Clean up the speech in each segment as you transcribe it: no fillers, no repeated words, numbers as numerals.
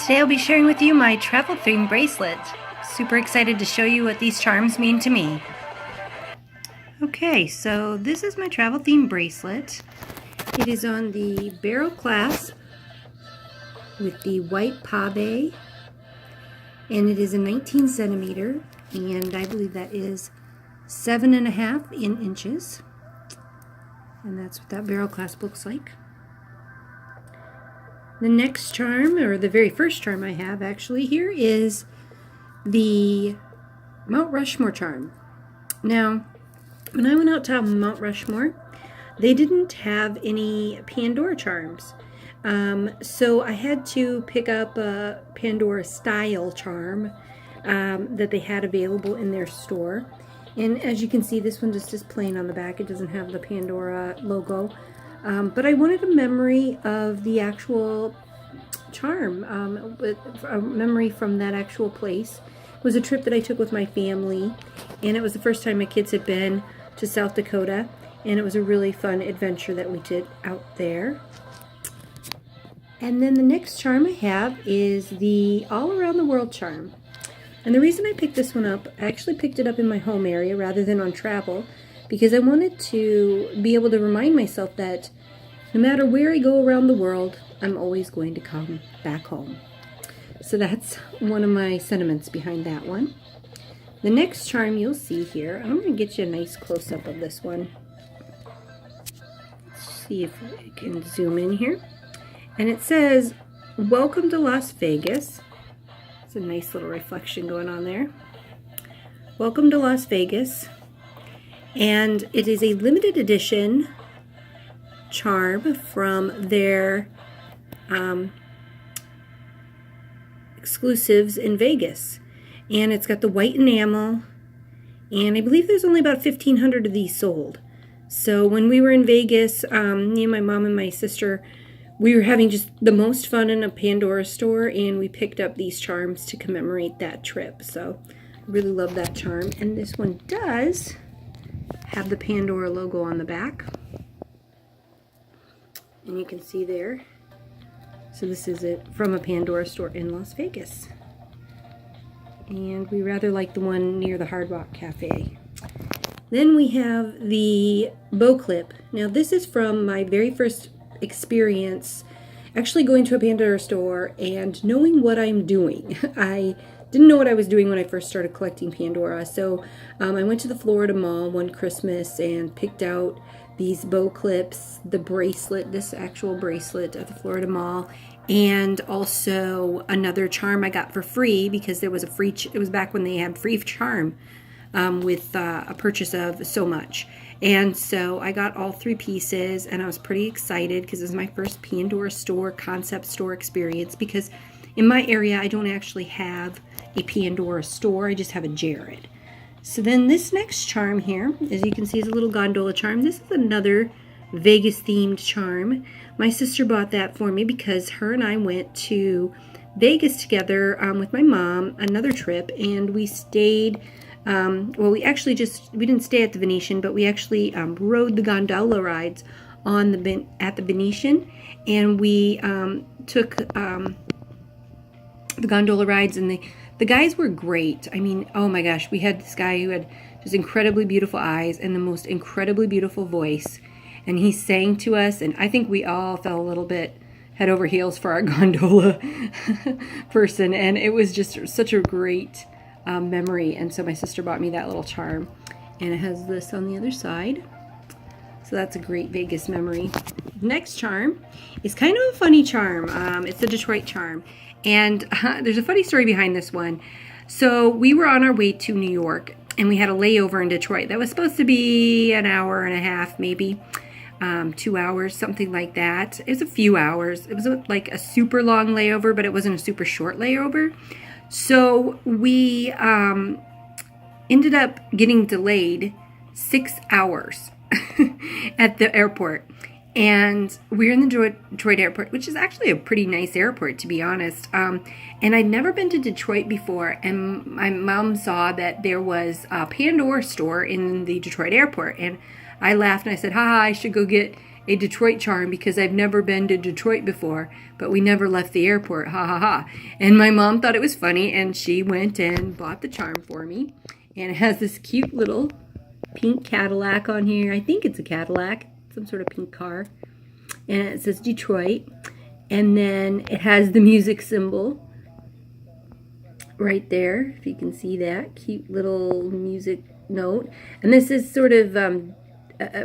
Today I'll be sharing with you my travel theme bracelet. Super excited to show you what these charms mean to me. Okay, so this is my travel theme bracelet. It is on the barrel clasp with the white pave, and it is a 19 centimeter, and I believe that is 7.5 inches. And that's what that barrel clasp looks like. The next charm, or the very first charm I have actually here, is the Mount Rushmore charm. Now, when I went out to Mount Rushmore, they didn't have any Pandora charms. So I had to pick up a Pandora style charm that they had available in their store. And as you can see, this one just is plain on the back. It doesn't have the Pandora logo. But I wanted a memory of the actual charm, a memory from that actual place. It was a trip that I took with my family, and it was the first time my kids had been to South Dakota, and it was a really fun adventure that we did out there. And then the next charm I have is the All Around the World charm. And the reason I picked this one up, I actually picked it up in my home area rather than on travel, because I wanted to be able to remind myself that no matter where I go around the world, I'm always going to come back home. So that's one of my sentiments behind that one. The next charm you'll see here, I'm going to get you a nice close-up of this one. Let's see if I can zoom in here. And it says, "Welcome to Las Vegas." It's a nice little reflection going on there. Welcome to Las Vegas. And it is a limited edition charm from their exclusives in Vegas. And it's got the white enamel, and I believe there's only about 1,500 of these sold. So when we were in Vegas, me and my mom and my sister, we were having just the most fun in a Pandora store, and we picked up these charms to commemorate that trip. So I really love that charm. And this one does have the Pandora logo on the back, and you can see there. So this is it from a Pandora store in Las Vegas, and we rather like the one near the Hard Rock Cafe. Then we have the bow clip. Now this is from my very first experience actually going to a Pandora store and knowing what I'm doing. I didn't know what I was doing when I first started collecting Pandora. So I went to the Florida Mall one Christmas and picked out these bow clips, the bracelet, this actual bracelet at the Florida Mall, and also another charm I got for free because there was a free, it was back when they had free charm with a purchase of so much. And so I got all 3 pieces, and I was pretty excited because it was my first Pandora store, concept store experience, because in my area I don't actually have a Pandora store, I just have a Jared. So then this next charm here, as you can see, is a little gondola charm. This is another Vegas themed charm. My sister bought that for me because her and I went to Vegas together with my mom, another trip, and we stayed, well, we didn't stay at the Venetian, but we actually rode the gondola rides on at the Venetian, and we took the gondola rides, and the guys were great. I mean, oh my gosh, we had this guy who had just incredibly beautiful eyes and the most incredibly beautiful voice. And he sang to us, and I think we all fell a little bit head over heels for our gondola person. And it was just such a great memory. And so my sister bought me that little charm. And it has this on the other side. So that's a great Vegas memory. Next charm is kind of a funny charm. It's a Detroit charm. And there's a funny story behind this one. So we were on our way to New York, and we had a layover in Detroit that was supposed to be an hour and a half, maybe 2 hours, something like that. It was a few hours. It was like a super long layover, but it wasn't a super short layover. So we ended up getting delayed 6 hours at the airport. And we're in the Detroit airport, which is actually a pretty nice airport, to be honest. And I'd never been to Detroit before, and my mom saw that there was a Pandora store in the Detroit airport. And I laughed and I said, haha, I should go get a Detroit charm because I've never been to Detroit before, but we never left the airport, ha ha ha. And my mom thought it was funny, and she went and bought the charm for me. And it has this cute little pink Cadillac on here. I think it's a Cadillac, some sort of pink car. And it says Detroit. And then it has the music symbol right there, if you can see that. Cute little music note. And this is sort of a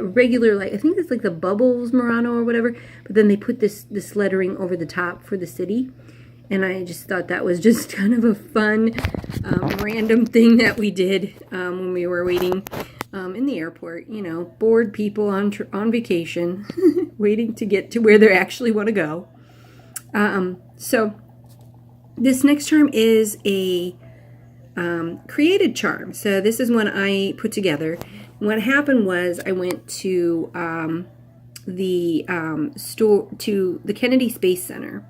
regular, like, I think it's like the Bubbles Murano or whatever. But then they put this lettering over the top for the city. And I just thought that was just kind of a fun, random thing that we did when we were waiting in the airport. You know, bored people on vacation, waiting to get to where they actually want to go. So this next charm is a created charm. So this is one I put together. What happened was I went to the Kennedy Space Center.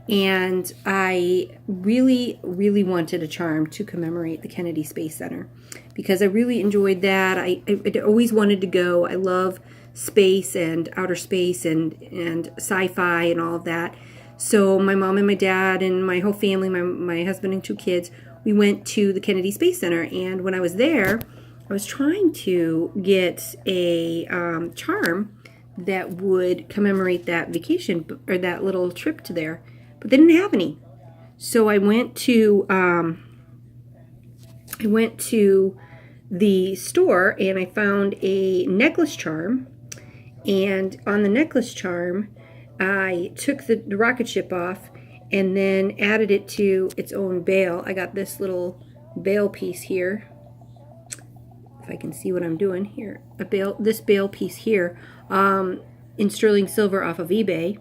And I really, really wanted a charm to commemorate the Kennedy Space Center because I really enjoyed that. I always wanted to go. I love space and outer space and sci-fi and all of that. So my mom and my dad and my whole family, my husband and 2 kids, we went to the Kennedy Space Center. And when I was there, I was trying to get a charm that would commemorate that vacation or that little trip to there. But they didn't have any. So I went to the store and I found a necklace charm. And on the necklace charm, I took the rocket ship off and then added it to its own bail. I got this little bail piece here. If I can see what I'm doing here. This bail piece here in sterling silver off of eBay.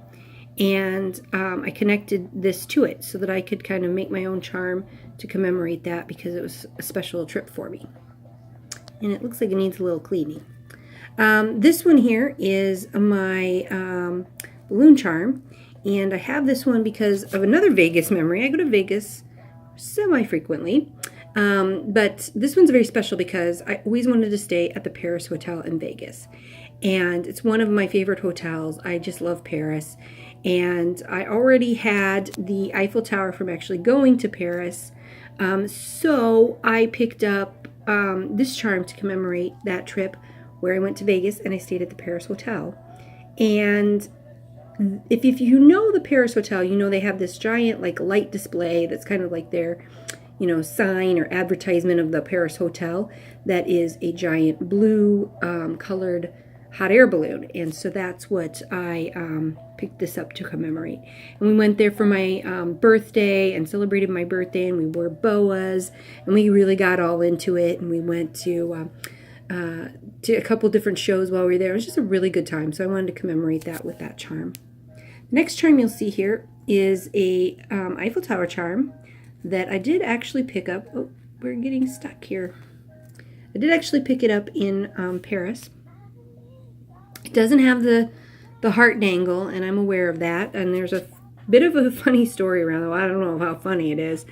And I connected this to it so that I could kind of make my own charm to commemorate that because it was a special trip for me. And it looks like it needs a little cleaning. This one here is my balloon charm. And I have this one because of another Vegas memory. I go to Vegas semi-frequently. But this one's very special because I always wanted to stay at the Paris Hotel in Vegas. And it's one of my favorite hotels. I just love Paris. And I already had the Eiffel Tower from actually going to Paris. So I picked up this charm to commemorate that trip where I went to Vegas and I stayed at the Paris Hotel. And if you know the Paris Hotel, you know they have this giant like light display that's kind of like their, you know, sign or advertisement of the Paris Hotel that is a giant blue colored hot air balloon. And so that's what I picked this up to commemorate. And we went there for my birthday and celebrated my birthday, and we wore boas and we really got all into it. And we went to a couple different shows while we were there. It was just a really good time. So I wanted to commemorate that with that charm. The next charm you'll see here is a Eiffel Tower charm that I did actually pick up. Oh, we're getting stuck here. I did actually pick it up in Paris. It doesn't have the heart dangle, and I'm aware of that. And there's a bit of a funny story around it. Well, I don't know how funny it is.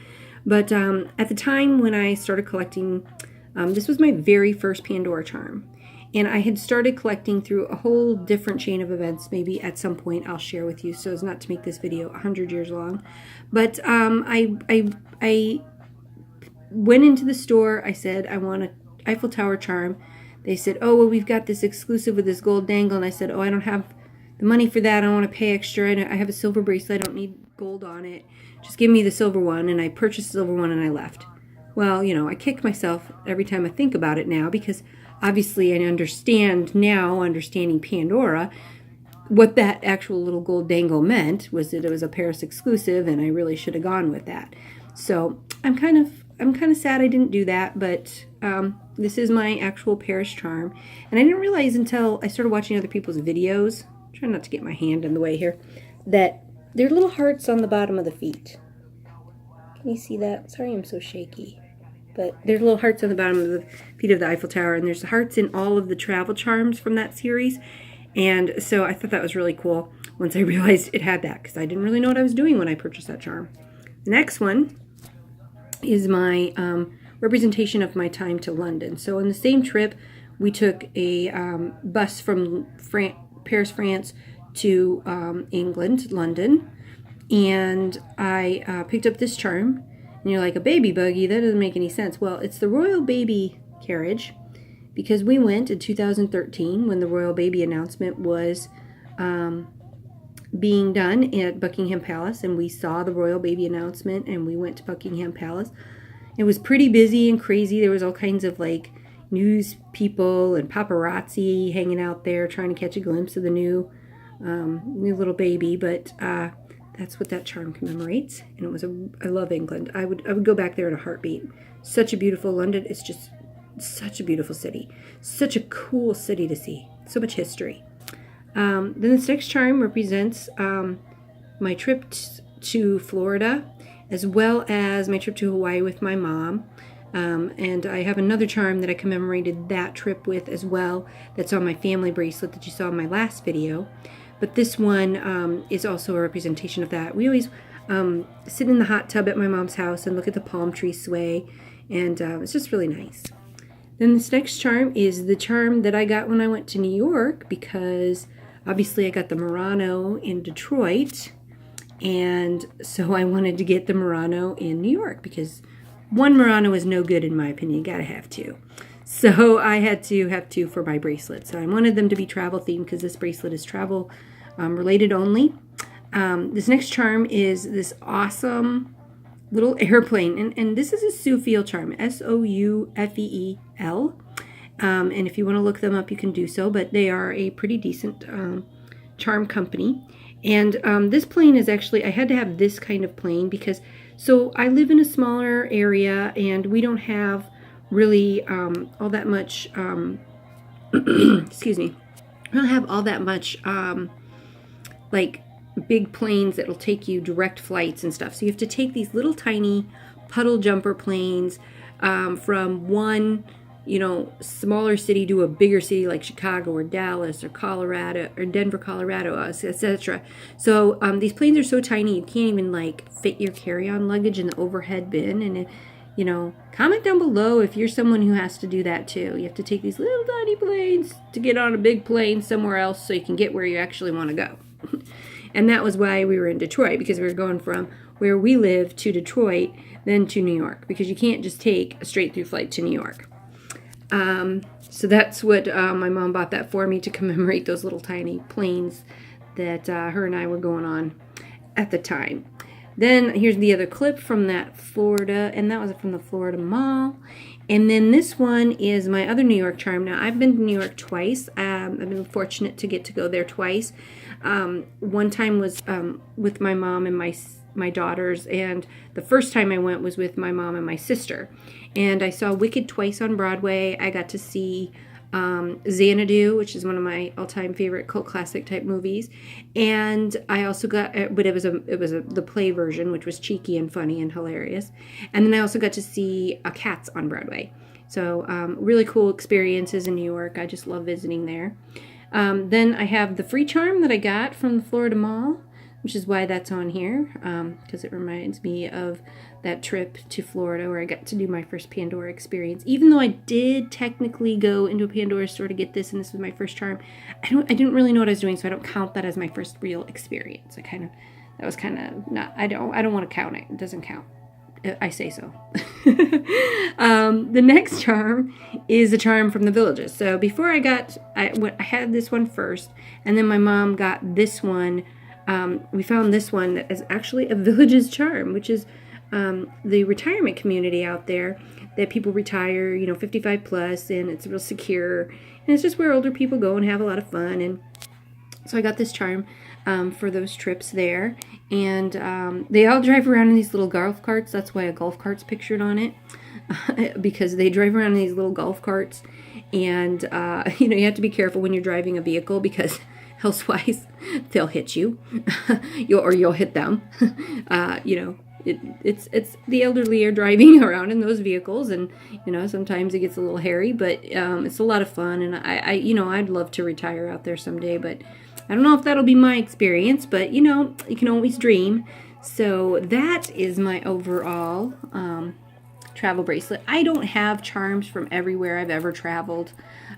But at the time when I started collecting, this was my very first Pandora charm. And I had started collecting through a whole different chain of events. Maybe at some point I'll share with you so as not to make this video 100 years long. But I went into the store. I said, I want an Eiffel Tower charm. They said, oh, well, we've got this exclusive with this gold dangle. And I said, oh, I don't have the money for that. I don't want to pay extra. I have a silver bracelet. I don't need gold on it. Just give me the silver one. And I purchased the silver one and I left. Well, you know, I kick myself every time I think about it now because obviously I understand now, understanding Pandora, what that actual little gold dangle meant was that it was a Paris exclusive and I really should have gone with that. So I'm kind of sad I didn't do that, but this is my actual Paris charm. And I didn't realize until I started watching other people's videos, trying not to get my hand in the way here, that there are little hearts on the bottom of the feet. Can you see that? Sorry I'm so shaky. But there's little hearts on the bottom of the feet of the Eiffel Tower, and there's hearts in all of the travel charms from that series. And so I thought that was really cool once I realized it had that, because I didn't really know what I was doing when I purchased that charm. The next one is my representation of my time to London. So on the same trip, we took a bus from Paris, France to England, London, and I picked up this charm. And you're like, a baby buggy? That doesn't make any sense. Well, it's the Royal Baby carriage, because we went in 2013 when the Royal Baby announcement was being done at Buckingham Palace, and we saw the Royal Baby announcement, and we went to Buckingham Palace. It was pretty busy and crazy. There was all kinds of like news people and paparazzi hanging out there trying to catch a glimpse of the new little baby. But that's what that charm commemorates, and it was I love England. I would go back there in a heartbeat. Such a beautiful London. It's just such a beautiful city. Such a cool city to see. So much history. Then this next charm represents my trip to Florida, as well as my trip to Hawaii with my mom. And I have another charm that I commemorated that trip with as well. That's on my family bracelet that you saw in my last video. But this one is also a representation of that. We always sit in the hot tub at my mom's house and look at the palm tree sway. And it's just really nice. Then this next charm is the charm that I got when I went to New York, because obviously I got the Murano in Detroit, and so I wanted to get the Murano in New York, because one Murano is no good in my opinion. You gotta have two. So I had to have two for my bracelet. So I wanted them to be travel themed, because this bracelet is travel related only. This next charm is this awesome little airplane, and this is a Soufeel charm, Soufeel. And if you want to look them up, you can do so, but they are a pretty decent charm company. And this plane is actually, I had to have this kind of plane because, so I live in a smaller area, and we don't have really all that much, excuse me, we don't have all that much like big planes that will take you direct flights and stuff. So you have to take these little tiny puddle jumper planes from one, smaller city to a bigger city like Chicago or Dallas or Colorado or Denver, Colorado, etc. So these planes are so tiny you can't even like fit your carry-on luggage in the overhead bin. And comment down below if you're someone who has to do that too. You have to take these little tiny planes to get on a big plane somewhere else so you can get where you actually want to go. And that was why we were in Detroit, because we were going from where we live to Detroit, then to New York, because you can't just take a straight through flight to New York. So that's what my mom bought that for me to commemorate those little tiny planes that her and I were going on at the time. Then here's the other clip from that Florida, and that was from the Florida Mall. And then this one is my other New York charm. Now, I've been to New York twice. I've been fortunate to get to go there twice. One time was with my mom and my daughters, and the first time I went was with my mom and my sister. And I saw Wicked twice on Broadway. I got to see Xanadu, which is one of my all-time favorite cult classic type movies. And I also got, but it was the play version, which was cheeky and funny and hilarious. And then I also got to see Cats on Broadway. So really cool experiences in New York. I just love visiting there. Then I have the free charm that I got from the Florida Mall, which is why that's on here, because it reminds me of that trip to Florida where I got to do my first Pandora experience. Even though I did technically go into a Pandora store to get this, and this was my first charm, I didn't really know what I was doing, so I don't count that as my first real experience. That was kind of not, I don't want to count it. It doesn't count. I say so. The next charm is a charm from the Villages. So before I had this one first, and then my mom got this one. We found this one that is actually a Villages charm, which is the retirement community out there that people retire, 55 plus, and it's real secure, and it's just where older people go and have a lot of fun. And so I got this charm for those trips there, and they all drive around in these little golf carts. That's why a golf cart's pictured on it, because they drive around in these little golf carts, and you have to be careful when you're driving a vehicle, because elsewise they'll hit you, or you'll hit them. It's the elderly are driving around in those vehicles, and sometimes it gets a little hairy, but it's a lot of fun. And I'd love to retire out there someday, but I don't know if that'll be my experience, but you can always dream. So that is my overall travel bracelet. I don't have charms from everywhere I've ever traveled.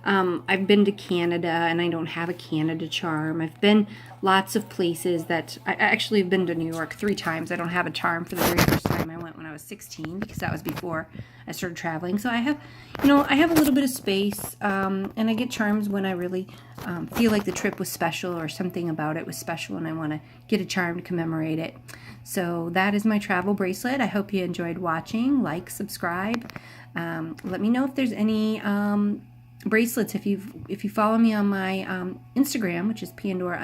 I've been to Canada and I don't have a Canada charm. I've been lots of places that I actually have been to New York 3 times. I don't have a charm for the very first time. I went when I was 16 because that was before I started traveling. So I have, I have a little bit of space, and I get charms when I really feel like the trip was special or something about it was special and I want to get a charm to commemorate it. So that is my travel bracelet. I hope you enjoyed watching. Like, subscribe. Let me know if there's any bracelets. If you follow me on my Instagram, which is Pandora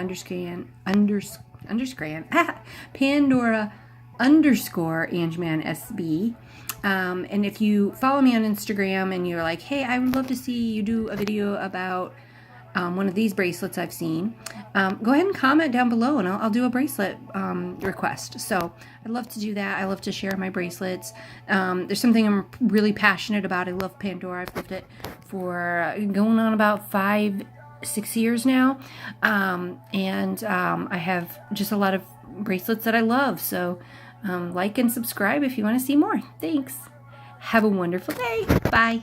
Pandora _Angeman SB. And if you follow me on Instagram and you're like, hey, I would love to see you do a video about one of these bracelets I've seen, go ahead and comment down below and I'll do a bracelet request. So I'd love to do that. I love to share my bracelets. There's something I'm really passionate about. I love Pandora. I've lived it for going on about 5-6 years now. I have just a lot of bracelets that I love. So like and subscribe if you want to see more. Thanks. Have a wonderful day. Bye.